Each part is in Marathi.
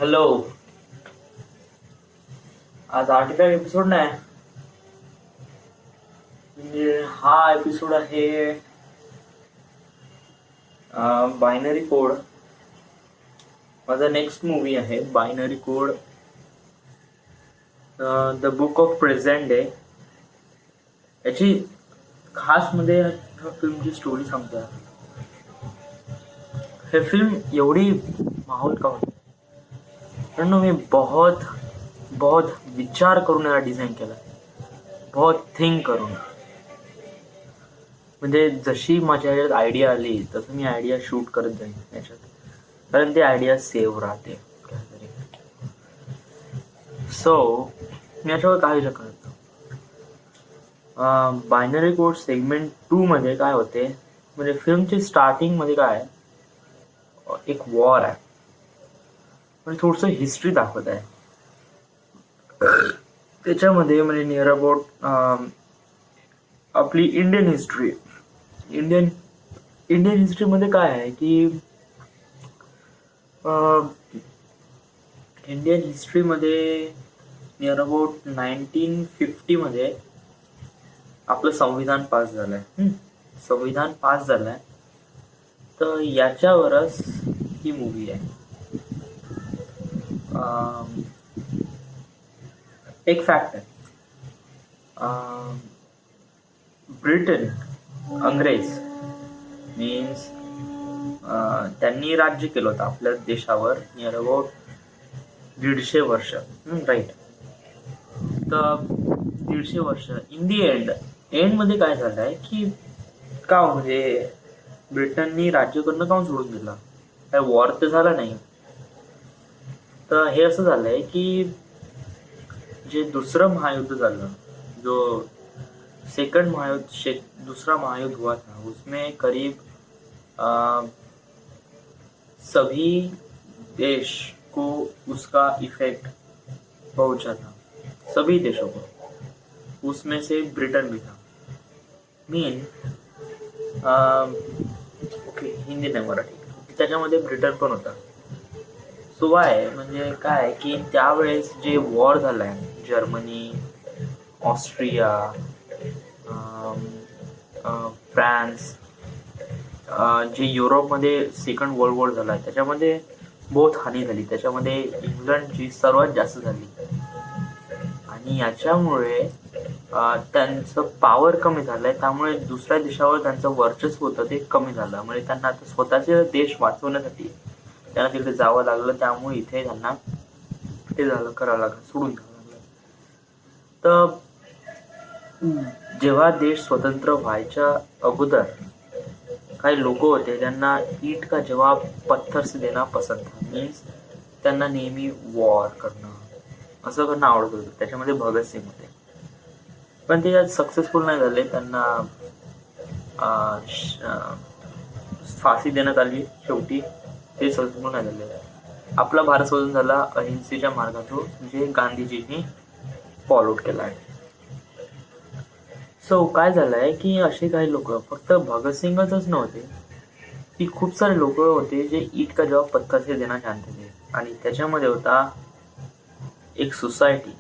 हॅलो. आज 8वा एपिसोड नाही म्हणजे हा एपिसोड आहे बायनरी कोड. माझा नेक्स्ट मूवी आहे binary code, the book of present day. याची खास मध्ये फिल्मची स्टोरी सांगतो. हे फिल्म एवढी माहोल का होती कारण मी बहुत विचार करून याला डिझाईन केला, बहुत थिंक करून. म्हणजे जशी माझ्या ह्याच्यात आयडिया आली तसं मी आयडिया शूट करत जाईन याच्यात, कारण ती आयडिया सेव्ह राहते. सो मी याच्यावर काय विचार करतो, बायनरी कोड सेगमेंट 2 मध्ये काय होते, म्हणजे फिल्मची स्टार्टिंग मध्ये काय एक वॉर आहे, म्हणजे थोडस हिस्ट्री दाखवत आहे त्याच्यामध्ये. म्हणजे नियर अबाउट आपली इंडियन हिस्ट्रीमध्ये काय आहे की इंडियन हिस्ट्रीमध्ये नियर अबाउट 1950 मध्ये आपलं संविधान पास झालंय. तर याच्यावरच ही मूवी आहे. एक फॅक्ट आहे, ब्रिटन अंग्रेज मीन्स त्यांनी राज्य केलं होतं आपल्या देशावर नियर अबाउट 150 वर्ष, राईट. तर 150 वर्ष इन दी एंड मध्ये काय झालंय की का म्हणजे ब्रिटननी राज्य करणं काऊन सोडून दिलं, काय वॉर तर झाला नाही. तर हे असं झालंय की जे दुसरं महायुद्ध झालं, जो दूसरा महायुद्ध हुआ था, उसमें करीब सभी देश को उसका इफेक्ट पहुंचा था, सभी देशों को, उसमें से ब्रिटन भी था. ओके, हिंदी नाही मराठी, त्याच्यामध्ये ब्रिटन पण होता. सो वाय म्हणजे काय की त्यावेळेस जे वॉर झालाय, जर्मनी, ऑस्ट्रिया, फ्रान्स, जे युरोपमध्ये सेकंड वर्ल्ड वॉर झाला त्याच्यामध्ये बहुत हानी झाली. त्याच्यामध्ये इंग्लंडची सर्वात जास्त झाली आणि याच्यामुळे त्यांचं पॉवर कमी झालंय. त्यामुळे दुसऱ्या देशावर त्यांचं वर्चस्व होतं ते कमी झालं. म्हणजे त्यांना आता स्वतःचे देश वाचवण्यासाठी त्यांना तिकडे जावं लागलं. त्यामुळे इथे त्यांना ते झालं करावं लागलं, सोडून द्यावं लागलं. तर जेव्हा देश स्वतंत्र व्हायच्या अगोदर काही लोक होते त्यांना ईट का जवाब पत्थर से देना पसंद था. मीन्स त्यांना नेहमी वॉर करणं असं करणं आवडत होतं. त्याच्यामध्ये भगतसिंग होते, पण ते यात सक्सेसफुल नाही झाले. त्यांना फाशी देण्यात आली शेवटी, ते सक्सेसफुल नाही झाले. आपला भारत स्वतंत्र झाला अहिंसेच्या मार्गातून, जे गांधीजींनी फॉलो केला आहे. सो काय झालंय की असे काही लोक, फक्त भगतसिंगच नव्हते, की खूप सारे लोक होते जे ईट का जवाब पत्थर से देना चाहते थे. आणि त्याच्यामध्ये होता एक सोसायटी,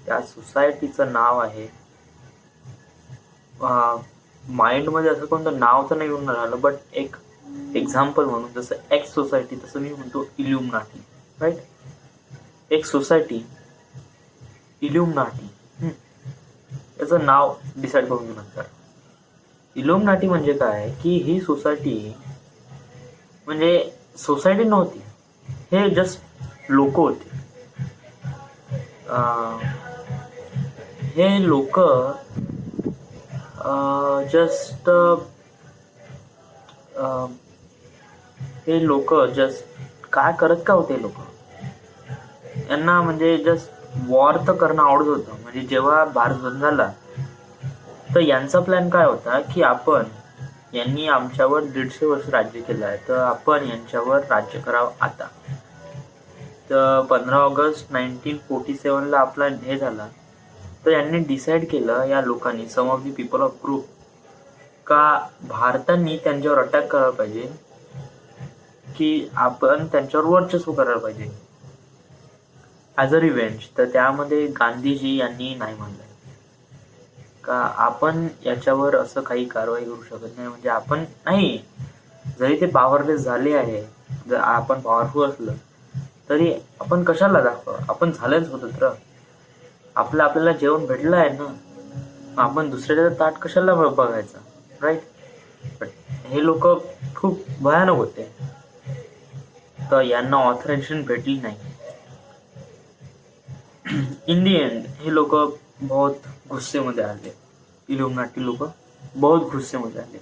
त्या सोसायटीचं नाव आहे माइंडमध्ये असं कोणतं नाव तर नाही येऊन राहिलं, बट एक एक्झाम्पल म्हणून जसं एक्स सोसायटी तसं मी म्हणतो इल्युमिनाटी, राईट. एक सोसायटी इल्युमिनाटी, याचं नाव डिसाईड करून घेऊ नंतर. इल्युमिनाटी म्हणजे काय की ही सोसायटी म्हणजे सोसायटी नव्हती, हे जस्ट लोक होते. हे लोक जस्ट काय करत का होते लोक, यांना म्हणजे जस्ट वॉर तर करणं आवडत होतं. म्हणजे जेव्हा भारत बंद झाला तर यांचा प्लॅन काय होता की आपण, यांनी आमच्यावर 150 वर्ष राज्य केलं आहे, तर आपण यांच्यावर राज्य करावं आता. तर 15 ऑगस्ट 1947 ला आपला हे झाला. तर यांनी डिसाईड केलं, या लोकांनी, some of the people of group, का भारतांनी त्यांच्यावर अटॅक करायला पाहिजे, की आपण त्यांच्यावर वर्चस्व करायला पाहिजे. As a revenge. तर त्यामध्ये गांधीजी यांनी नाही म्हणलं का आपण याच्यावर असं काही कारवाई करू शकत नाही. म्हणजे आपण नाही, जरी ते पॉवरलेस झाले आहे, जर आपण पॉवरफुल असलं तरी आपण कशाला दाखव, आपण झालेच स्वतंत्र. आपल्याला जेवण भेटलं आहे ना, आपण दुसऱ्याचं ताट कशाला बघायचं, राईट. बट हे लोक खूप भयानक होते, तर यांना ऑथरायझेशन भेटली नाही. इन दी एंड हे लोक बहुत गुस्सेमध्ये आले. इल्युमिनाटी लोक बहुत गुस्सेमध्ये आले.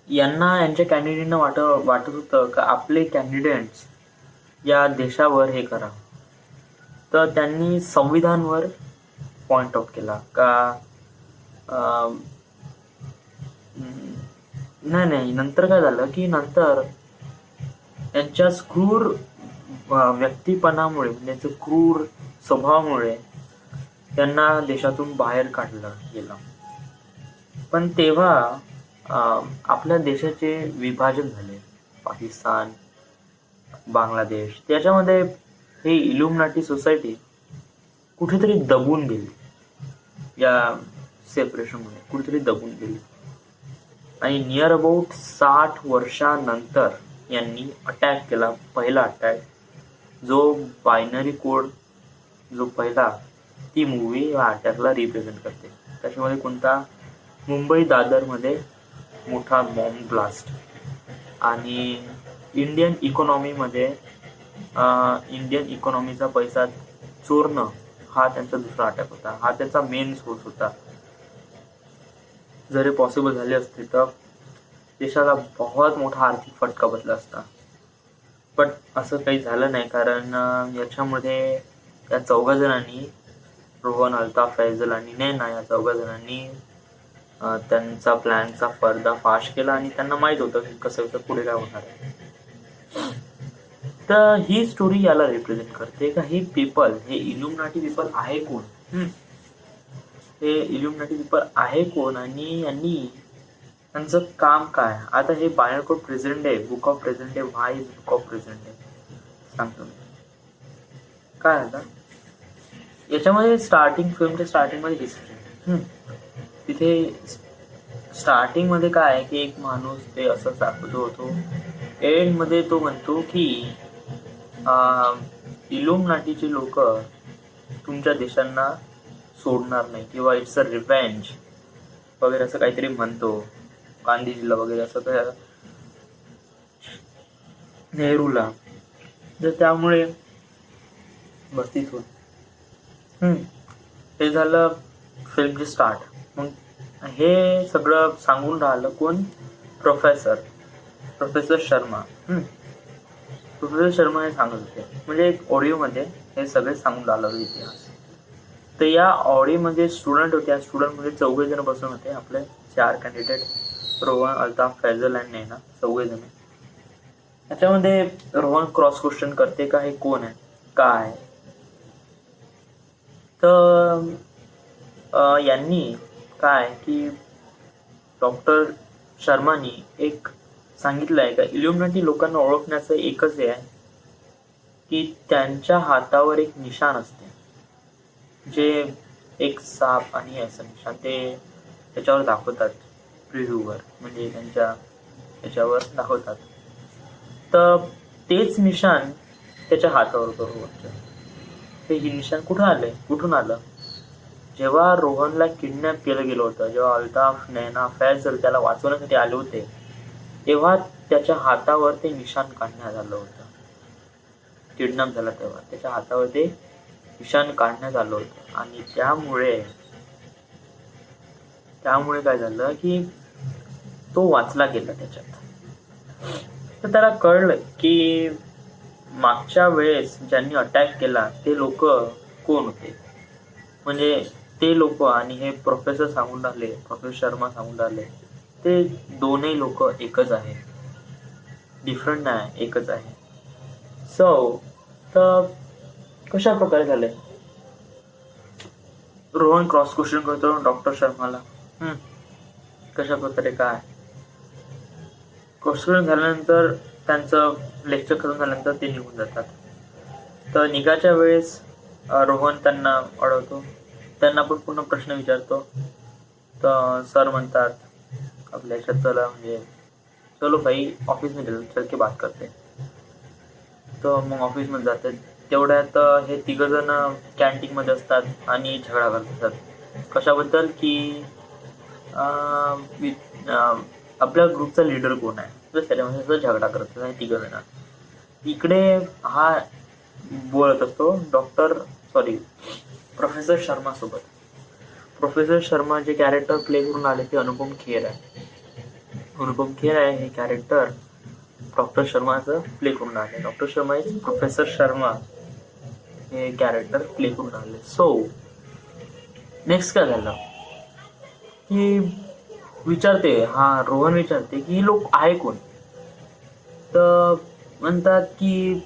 यांना यांच्या कॅन्डिडेटना वाटत होतं का आपले कॅन्डिडेट्स या देशावर हे करा. तर त्यांनी संविधानवर पॉइंट आउट केला का नाही. नंतर काय झालं की नंतर त्यांच्या क्रूर व्यक्तिपणामुळे, म्हणजे क्रूर स्वभावामुळे त्यांना देशातून बाहेर काढलं गेलं. पण तेव्हा आपल्या देशाचे विभाजन झाले, पाकिस्तान, बांगलादेश. त्याच्यामध्ये हे इल्युमिनाटी सोसायटी कुठेतरी दबून गेली, या सेपरेशनमध्ये कुठेतरी दबून गेली. आणि नियर अबाउट 60 वर्षानंतर यांनी अटॅक केला, पहिला अटॅक, जो बायनरी कोड जो पहिला, ती मूवी या अटॅकला रिप्रेझेंट करते. त्याच्यामध्ये कोणता, मुंबई दादरमध्ये मोठा बॉम्ब ब्लास्ट, आणि इंडियन इकॉनॉमीचा पैसा चोरणं हा त्यांचा दुसरा अटॅक होता. हा त्यांचा मेन सोर्स होता. जर पॉसिबल झाले असते तर देशाला बहुत मोठा आर्थिक फटका बसला असता. पण असं काही झालं नाही, कारण याच्यामध्ये या 4 जणांनी, रोहन, अल्ताफ, फैजल आणि नैना, या 4 जणांनी त्यांचा प्लॅनचा पर्दाफाश केला. आणि त्यांना माहित होतं की कसं पुढे काय होणार आहे. तर ही स्टोरी याला रिप्रेझेंट करते का हे पीपल, हे इल्युमिनाटी पीपल आहे कोण, हे इल्युमिनाटी पीपल आहे कोण, आणि यांनी त्यांचं काम काय. आता हे बायनरी कोड प्रेझेंट आहे, बुक ऑफ प्रेझेंट आहे. व्हाय इज बुक ऑफ प्रेझेंट आहे सांगतो मी काय. आता याच्यामध्ये फिल्मच्या स्टार्टिंगमध्ये हिस्ट्री, तिथे स्टार्टिंग मध्ये काय आहे की एक माणूस ते असं दाखवतो होतो, एंड मध्ये तो म्हणतो की इल्युमिनाटीचे लोक तुमच्या देशांना सोडणार नाही, किंवा इट्स अ रिव्हेंज वगैरे असं काहीतरी म्हणतो गांधीजीला वगैरे, असं काय नेहरूला. तर त्यामुळे बस्तीच होत. हे झालं फिल्मचे स्टार्ट. मग हे सगळं सांगून राहिलं कोण, प्रोफेसर शर्मा. प्रोफेसर शर्मा हे सांगत होते, म्हणजे एक ऑडिओमध्ये हे सगळे सांगून राहिलं होतं इतिहास. तर या ऑडिओमध्ये स्टुडंट होते, या स्टुडंटमध्ये 4 जण बसून होते, आपले 4 कॅन्डिडेट, रोहन, अल्ताफ, फैजल आणि नैना, 4 जण. याच्यामध्ये रोहन क्रॉस क्वेश्चन करते का हे कोण आहे, काय. तर यांनी काय की डॉक्टर शर्मानी एक सांगितलं आहे का इल्युमिनाटी लोकांना ओळखण्याचं एकच हे आहे की त्यांच्या हातावर एक निशाण असते, जे एक साप आणि असं निशाण ते त्याच्यावर दाखवतात प्रिव्ह्यूवर, म्हणजे त्यांच्या याच्यावर दाखवतात. तर तेच निशाण त्याच्या हातावर होतं. ते ही निशाण कुठून आलं, जेव्हा रोहनला किडनॅप केलं गेलं होतं, जेव्हा अल्ताफ, नैना, फैजल त्याला वाचवण्यासाठी आले होते, तेव्हा त्याच्या हातावर ते निशाण काढण्यात आलं होतं. किडनॅप झाला तेव्हा त्याच्या हातावर ते निशाण काढण्यात आलं होतं. आणि त्यामुळे काय झालं की तो वाचला गेला त्याच्यात. तर त्याला कळलं की मागच्या वेळेस ज्यांनी अटॅक केला ते लोक कोण होते, म्हणजे ते लोक आणि हे प्रोफेसर शर्मा सांगून राहिले, ते दोन्ही लोक एकच आहे, डिफरंट नाही, एकच आहे. तर कशा प्रकारे झाले, रोहन क्रॉस क्वेश्चन करतो डॉक्टर शर्माला, कशा प्रकारे काय. क्रॉस क्वेश्चन झाल्यानंतर त्यांचं लेक्चर खतम झाल्यानंतर ते निघून जातात. तर निघाच्या वेळेस रोहन त्यांना अडवतो, त्यांना पण पूर्ण प्रश्न विचारतो. तर सर म्हणतात आपल्या चला म्हणजे चलो भाई ऑफिस मध्ये चल के बात करते. तर मग ऑफिसमध्ये जातात. तेवढ्यात हे तिघ जण कॅन्टीन मध्ये असतात आणि झगडा करत असतात. कशाबद्दल की आपल्या ग्रुपचा लीडर कोण आहे तर त्याच्यामध्ये झगडा करत असतात तिघ जण. इकडे हा बोलत असतो प्रोफेसर शर्मा सोबत. प्रोफेसर शर्मा जे कॅरेक्टर प्ले करून आले ते अनुपम खेर आहे. हे कॅरेक्टर डॉक्टर शर्माचं प्ले करून आले. Doctor Sharma is professor Sharma हे कॅरेक्टर प्ले करून आले. सो नेक्स्ट काय झालं की रोहन विचारते की ही लोक आहे कोण. तर म्हणतात की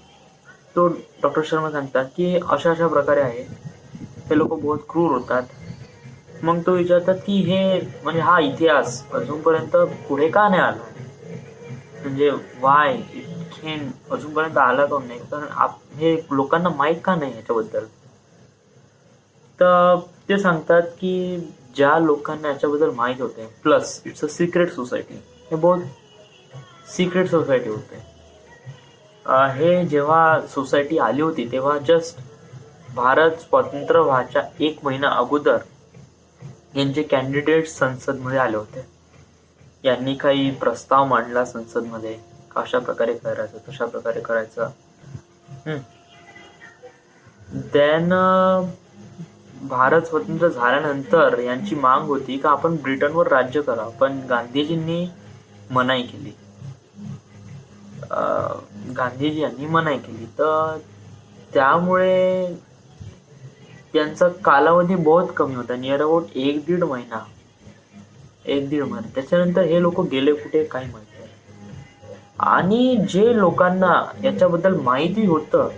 तो डॉक्टर शर्मा सांगतात की अशा प्रकारे आहे, हे लोक बहुत क्रूर होतात. मग तो विचारतात की हे म्हणजे हा इतिहास अजूनपर्यंत पुढे का नाही आला, म्हणजे वाय अजूनपर्यंत आला का नाही, कारण हे लोकांना माहीत का नाही याच्याबद्दल. तर ते सांगतात की ज्या लोकांना याच्याबद्दल माहीत होते, plus it's a secret society, हे बहुत सिक्रेट सोसायटी होते. हे जेव्हा सोसायटी आली होती तेव्हा जस्ट भारत स्वतंत्र व्हायच्या 1 महिना अगोदर यांचे कॅन्डिडेट संसदमध्ये आले होते. यांनी काही प्रस्ताव मांडला संसदमध्ये, अशा प्रकारे करायचं तशा प्रकारे करायचं. देन भारत स्वतंत्र झाल्यानंतर यांची माग होती का आपण ब्रिटनवर राज्य करा, पण गांधीजी यांनी मनाई केली. तर त्यामुळे त्यांचा कालावधी बहुत कमी होता, नियर अबाउट 1-1.5 महिना. त्याच्यानंतर हे लोक गेले कुठे काही माहिती नाही. आणि जे लोकांना याच्याबद्दल माहिती होतं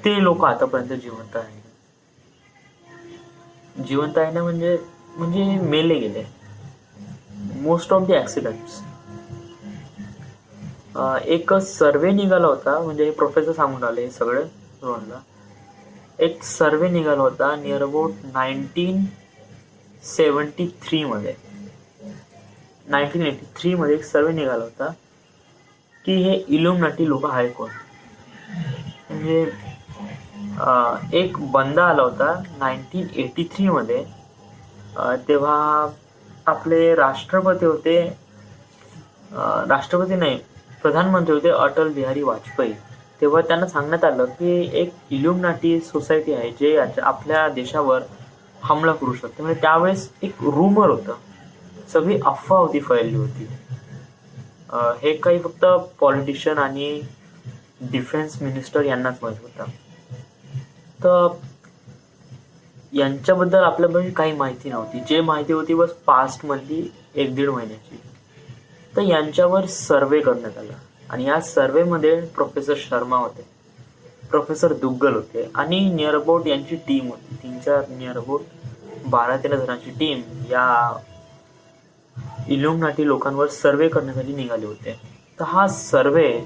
ते लोक आतापर्यंत जिवंत आहे ना, म्हणजे मेले गेले. Most of the accidents. एक सर्वे निघाला होता, म्हणजे हे प्रोफेसर सांगून आले हे सगळे रोहनला. एक सर्वे निघाला होता नियर अबाउट 1973 मध्ये. 1983 मध्ये एक सर्वे निघाला होता की हे इल्युमिनाटी लोक आहे कोण. म्हणजे एक बंदा आला होता 1983 मध्ये. तेव्हा आपले प्रधानमंत्री होते अटल बिहारी वाजपेयी. तेव्हा त्यांना सांगण्यात आलं की एक इल्युमिनाटी सोसायटी आहे जे आपल्या देशावर हमला करू शकते. म्हणजे त्यावेळेस एक रूमर होतं, सगळी अफवा होती, फैलली होती. हे काही फक्त पॉलिटिशियन आणि डिफेन्स मिनिस्टर यांनाच माहित होतं. तर यांच्याबद्दल आपल्याबद्दल काही माहिती नव्हती. जे माहिती होती बस पास्ट मधली 1-1.5 महिन्याची. तर यांच्यावर सर्वे करण्यात आला आणि या सर्वे मध्ये प्रोफेसर शर्मा होते, प्रोफेसर दुग्गल होते आणि नियर अबाउट यांची टीम होती. 3-4 नियर अबाउट 12-13 जणांची टीम या इल्युमिनाटी लोकांवर सर्वे करण्यासाठी निघाले होते. तर हा सर्वे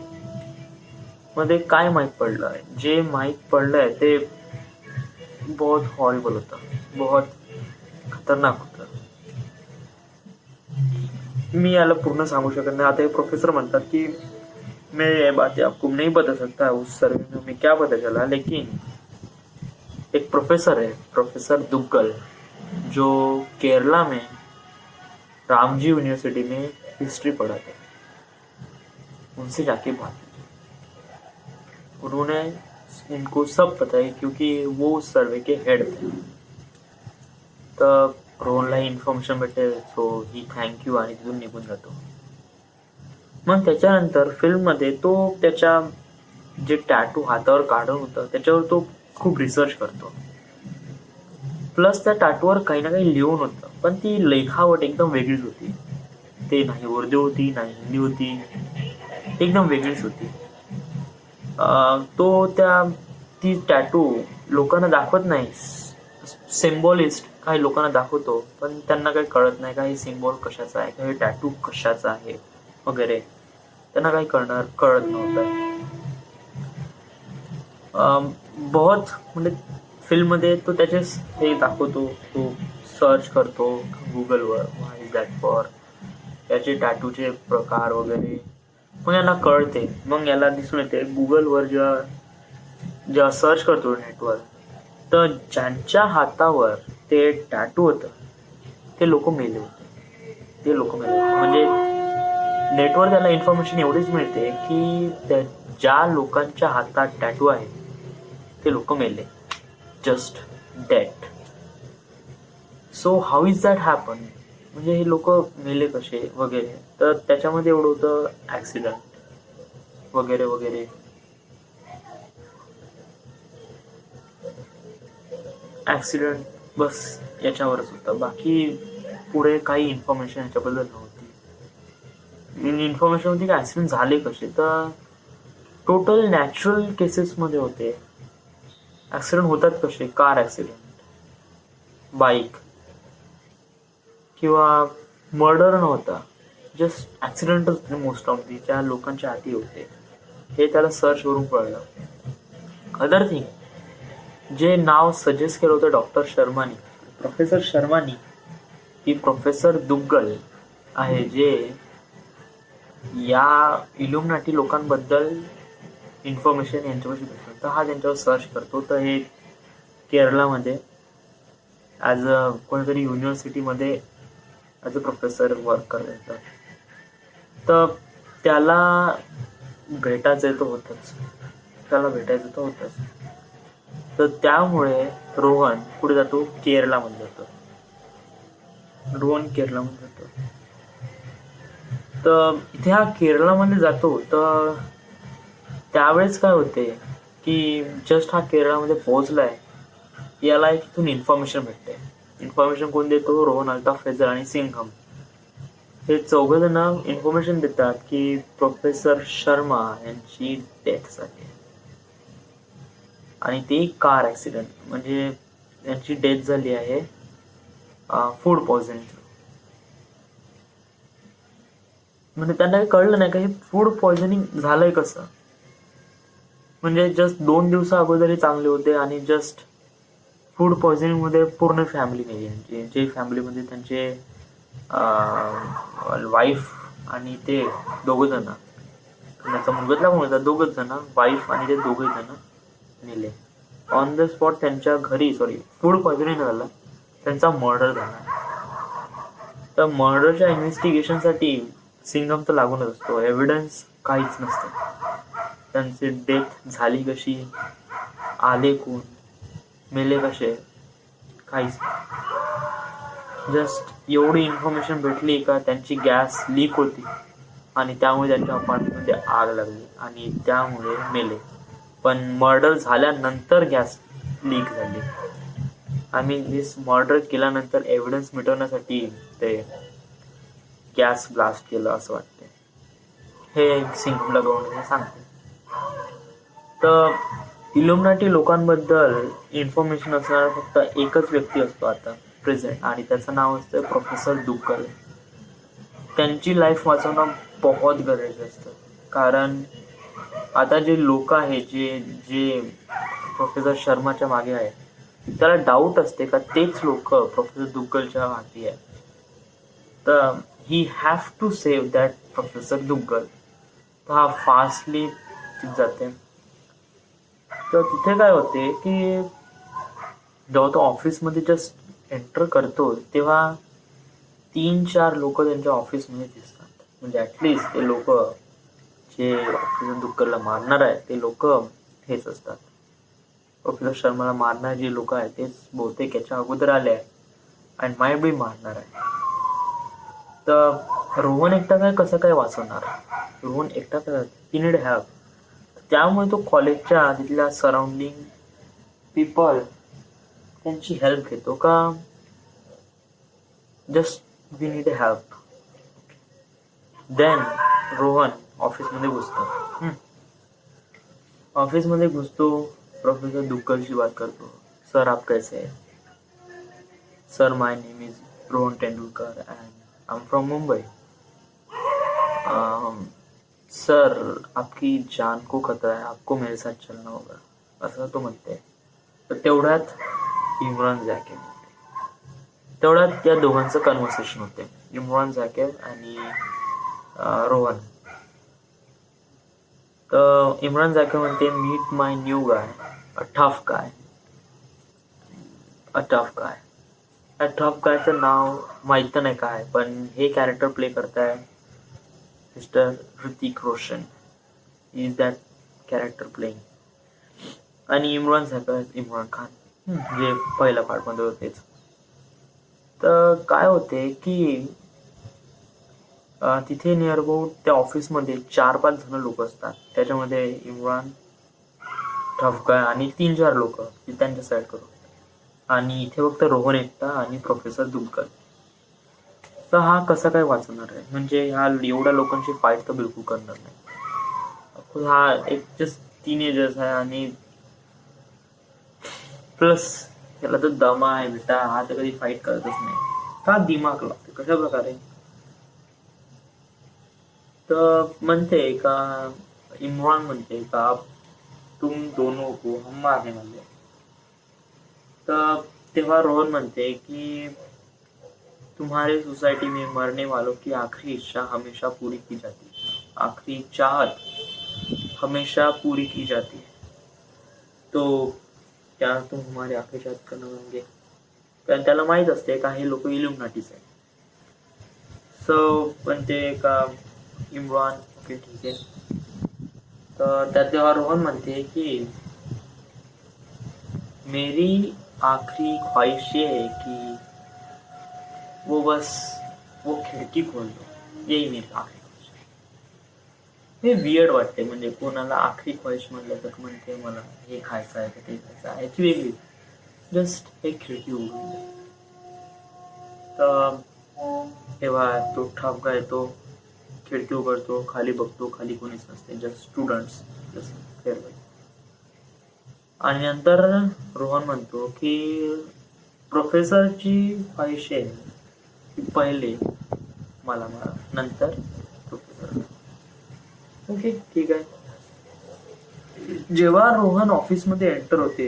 मध्ये काय माहीत पडलं, जे माहीत पडलंय ते बहुत हॉरिबल होतं, बहुत खतरनाक होतं. मी याला पूर्ण सांगू शकत नाही. आता हे प्रोफेसर म्हणतात की मैं ये बातें आपको नहीं बता सकता उस सर्वे में हमें क्या पता चला, लेकिन एक प्रोफेसर है, प्रोफेसर दुग्गल, जो केरला में रामजी यूनिवर्सिटी में हिस्ट्री पढ़ाते, उनसे जाके बात की. उन्होंने उनको सब पता है क्योंकि वो उस सर्वे के हेड थे. तर रोहनला इन्फॉर्मेशन भेटते, सो ही थँक्यू आणि तिथून निघून जातो. मग त्याच्यानंतर फिल्ममध्ये तो त्याच्या जे टॅटू हातावर काढून होतं त्याच्यावर तो खूप रिसर्च करतो. प्लस त्या टॅटूवर काही ना काही लिहून होतं, पण ती लेखावट एकदम वेगळीच होती. ते नाही उर्दू होती नाही हिंदी होती, एकदम वेगळीच होती. तो ती टॅटू लोकांना दाखवत नाही. सिम्बॉलिस्ट काही लोकांना दाखवतो, पण त्यांना काही कळत नाही काही सिम्बॉल कशाचा आहे, काही टॅटू कशाचा आहे वगैरे, त्यांना काही कळत नव्हतं. बहुत म्हणजे फिल्ममध्ये तो त्याचे हे दाखवतो, तो सर्च करतो गुगलवर व्हाय इज दॅट फॉर, त्याचे टॅटूचे प्रकार वगैरे. मग याला कळते, मग याला दिसून येते गुगलवर जेव्हा सर्च करतो नेटवर, तर ज्यांच्या हातावर ते टॅटू होतं ते लोक मेले होते. म्हणजे नेटवर त्याला इन्फॉर्मेशन एवढीच मिळते की ज्या लोकांच्या हातात टॅटू आहे ते लोक मेले, just dead. So how is that happen, म्हणजे हे लोक मेले कसे वगैरे. तर त्याच्यामध्ये एवढं होतं ॲक्सिडेंट वगैरे वगैरे. ॲक्सिडेंट बस याच्यावरच होतं, बाकी पुढे काही इन्फॉर्मेशन याच्याबद्दल नव्हती. इन्फॉर्मेशन होती की ॲक्सिडेंट झाले कसे, तर टोटल नॅचरल केसेसमध्ये होते. ॲक्सिडेंट होतात कसे, कार ॲक्सिडेंट, बाईक, किंवा मर्डर नव्हता, जस्ट ॲक्सिडेंटच होते मोस्ट ऑफ दी, ज्या लोकांच्या हाती होते. हे त्याला सर्च करून कळलं. अदर थिंग, जे नाव सजेस्ट केलं होतं डॉक्टर शर्मानी, प्रोफेसर शर्मानी, ती प्रोफेसर दुग्गल आहे, जे या इल्युमिनाटी लोकांबद्दल इन्फॉर्मेशन यांच्यापाशी भेटतो. तर हा त्यांच्यावर सर्च करतो. तर हे केरळामध्ये ॲज अ कोणीतरी युनिव्हर्सिटीमध्ये ॲज अ प्रोफेसर वर्क करायचं. तर त्याला भेटायचं तर होतंच. तर त्यामुळे रोहन पुढे जातो, केरळामध्ये जातो. तर इथे हा केरळामध्ये जातो. तर त्यावेळेस काय होते की जस्ट हा केरळामध्ये पोहोचलाय, याला इथून इन्फॉर्मेशन भेटते. इन्फॉर्मेशन कोण देतो, रोहन, अल्ताफ, फैजल आणि सिंघम. हे चौघजण इन्फॉर्मेशन देतात की प्रोफेसर शर्मा यांची डेथ झाली, आणि ते कार ॲक्सिडेंट, म्हणजे यांची डेथ झाली आहे फूड पॉयझनिंग. म्हणजे त्यांना काही कळलं नाही का हे फूड पॉयझनिंग झालंय कसं. म्हणजे जस्ट 2 दिवसा अगोदरही चांगले होते, आणि जस्ट फूड पॉयझनिंगमध्ये पूर्ण फॅमिली नाही यांची, जे फॅमिलीमध्ये त्यांचे वाईफ आणि ते दोघं जण, त्यांचा मुलगातला कोण होता, दोघंच जण, वाईफ आणि ते दोघे जण मेले ऑन द स्पॉट. त्यांच्या घरी फूड पॉयझनिंग झालं, त्यांचा मर्डर झाला. तर मर्डरच्या इन्व्हेस्टिगेशनसाठी सिंघम तर लागूनच असतो. एव्हिडन्स काहीच नसतं, त्यांची डेथ झाली कशी, आले कोण, मेले कसे, काहीच. जस्ट एवढी इन्फॉर्मेशन भेटली का त्यांची गॅस लीक होती, आणि त्यामुळे त्यांच्या अपार्टमेंटमध्ये आग लागली, आणि त्यामुळे मेले. पण मर्डर झाल्यानंतर गॅस लीक झाली. दिस मर्डर केल्यानंतर एव्हिडन्स मिटवण्यासाठी ते गॅस ब्लास्ट केलं असं वाटते, हे सिंघमला गव्हर्नमेंट सांगते. तर इल्युमिनाटी लोकांबद्दल इन्फॉर्मेशन असणारा फक्त एकच व्यक्ती असतो आता प्रेझेंट, आणि त्याचं नाव असतं प्रोफेसर दुग्गल. त्यांची लाईफ वाचवणं बहुत गरजेचं असतं, कारण आता जे लोक आहेत जे प्रोफेसर शर्माच्या मागे आहे, त्याला डाऊट असते का तेच लोक प्रोफेसर दुग्गलच्या हाती आहे. तर he have to save that professor Duggal. तर हा फास्टली तिथे जाते. तर तिथे काय होते की जेव्हा तो ऑफिसमध्ये जस्ट एंटर करतो, तेव्हा 3-4 लोक त्यांच्या ऑफिसमध्ये दिसतात. म्हणजे ॲटलिस्ट ते लोक जे प्रोफेसर दुग्गलला मारणार आहे ते लोक हेच असतात. प्रोफेसर शर्माला मारणारे जे लोक आहेत तेच बहुतेक याच्या अगोदर आले आहे आणि माय बी मारणार आहे. तर रोहन एकटा काय कसं काय वाचवणार, रोहन एकटा काय, ही नीड हेल्प. त्यामुळे तो कॉलेजच्या तिथल्या सराउंडिंग पीपल त्यांची हेल्प घेतो का, just we need help. Then Rohan ऑफिसमध्ये घुसतो, प्रोफेसर दुग्गलशी बात करतो. सर आप कैसे हैं? Sir my name is Rohan Tendulkar and I am from Mumbai. Sir आपकी जान को खतरा है, आपको मेरे साथ चलना होगा. असं तो म्हणते. तर तेवढ्यात इम्रान झाकीर होते. तेवढ्यात त्या दोघांचं कन्व्हर्सेशन होते, इम्रान झाकीर आणि रोहन. तर इम्रान झाकीर म्हणते, meet my new guy, a tough guy. A tough guy. या टफ गायचं नाव माहित नाही काय, पण हे कॅरेक्टर प्ले करताय mister Hrithik Roshan. Is that character playing. आणि इम्रान झाकीर इम्रान खान, जे पहिल्या पार्टमध्ये होतेच. तर काय होते की तिथे नियर अबाउट त्या ऑफिसमध्ये 4-5 जण लोक असतात. त्याच्यामध्ये इम्रान, टफ गाय आणि 3-4 लोक त्यांच्या साईड करून. आणि इथे फक्त रोहन एकटा आणि प्रोफेसर दुग्गल. तर हा कसा काय वाचणार आहे, म्हणजे हा एवढ्या लोकांची फाईट तर बिलकुल करणार नाही. हा एक जस्ट टीनेजर्स आहे आणि प्लस त्याला तर दमा आहे बेटा, हा तर कधी फाईट करतच नाही. का दिमाग लागते कशा प्रकारे. तर म्हणते का इम्रान म्हणते का तुम दोनों को हम मारने वाले. तर तेव्हा रोहन म्हणते की तुम्हारे सोसाइटी में मरने वालों की आखिरी इच्छा हमेशा पूरी की जाती है, आखिरी चाहत हमेशा पूरी की जाती है. तो क्या तुम हमारे आखिरी चाहत करना होंगे. कारण त्याला माहित असते का हे लोक इल्युमिनाटीच आहे. सो म्हणते का इम्रान ओके ठीक आहे. तर त्यात तेव्हा रोहन म्हणते की मेरी आखिरी ख्वाहिश ये है कि वो खिडकी खोल दो, यही मेरी आखिरी ख्वाहिश. हे वियर्ड वाटते, म्हणजे कोणाला आखरी ख्वाहिश म्हणलं तर म्हणते मला हे खायचं आहे ते खायचं आहे, याची वेगळी. जस्ट एक खिडकी उघडून दे. तर तेव्हा तो ठपका येतो, खिडकी उघडतो, खाली बघतो, खाली कोणीच नसते, जस्ट स्टुडंट्स, जस्ट फेअरवेल. आणि नंतर रोहन म्हणतो की प्रोफेसरची ख्वाहिश आहे की पहिले मला मारा, नंतर प्रोफेसर. ओके ठीक आहे. जेव्हा रोहन ऑफिसमध्ये एंटर होते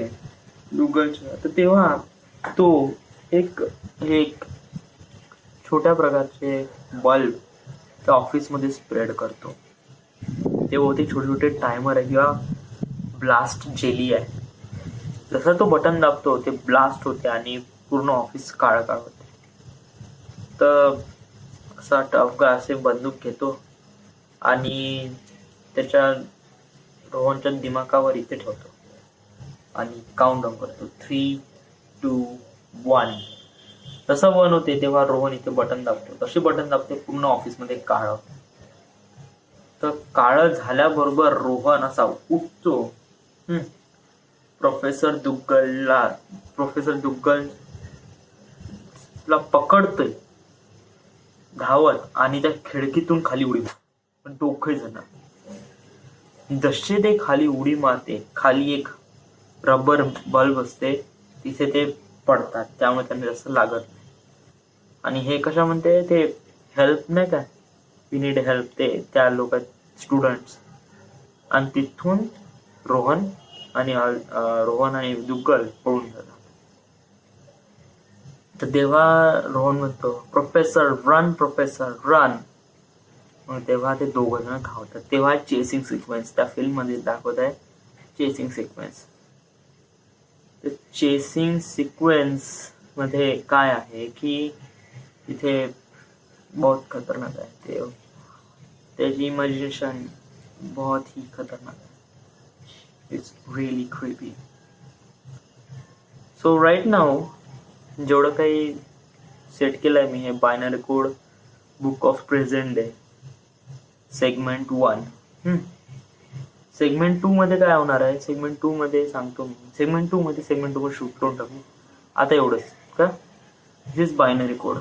गुगलच्या, तर तेव्हा तो एक छोट्या प्रकारचे बल्ब त्या ऑफिसमध्ये स्प्रेड करतो. ते बहुतेक छोटे छोटे टायमर आहे किंवा ब्लास्ट जेली आहे. जसं तो बटन दाबतो ते ब्लास्ट होते आणि पूर्ण ऑफिस काळ होते. तर असा टफ गाय असे बंदूक घेतो आणि त्याच्या रोहनच्या दिमागावर इथे ठेवतो आणि काउंट डाऊन करतो 3, 2, 1. तसं 1 होते तेव्हा रोहन इथे बटन दाबतो. तसे बटन दाबते पूर्ण ऑफिसमध्ये काळं. तर काळं झाल्याबरोबर रोहन असा उठतो, प्रोफेसर दुग्गलला पकडतोय धावत आणि त्या खिडकीतून खाली उडी मारतो. पण दोघे जण जसे ते खाली उडी मारते, खाली एक रबर बल्ब असते, तिथे ते पडतात, त्यामुळे त्यांना जास्त लागत नाही. आणि हे कशा म्हणते ते हेल्प नाही का, वी नीड हेल्प, ते त्या लोक स्टुडंट्स. आणि तिथून रोहन आणि दुग्गल पळून जातात. तर तेव्हा रोहन म्हणतो प्रोफेसर रन, प्रोफेसर रन. मग तेव्हा ते दोघं जण धावतात. तेव्हा चेसिंग सिक्वेन्स त्या फिल्म मध्ये दाखवत आहे, चेसिंग सिक्वेन्स. तर चेसिंग सिक्वेन्स मध्ये काय आहे की इथे बहुत खतरनाक आहे. त्याची इमॅजिनेशन बहुत ही खतरनाक आहे. It's really creepy. So right now जेवढं काही सेट केलंय मी, हे binary code book of present day segment 1. Segment 2 मध्ये काय होणार आहे, सेगमेंट 2 मध्ये सांगतो मी. सेगमेंट 2 मध्ये सेगमेंट 2 वर शूट करून टाकू. आता एवढंच का, दिस बायनरी कोड.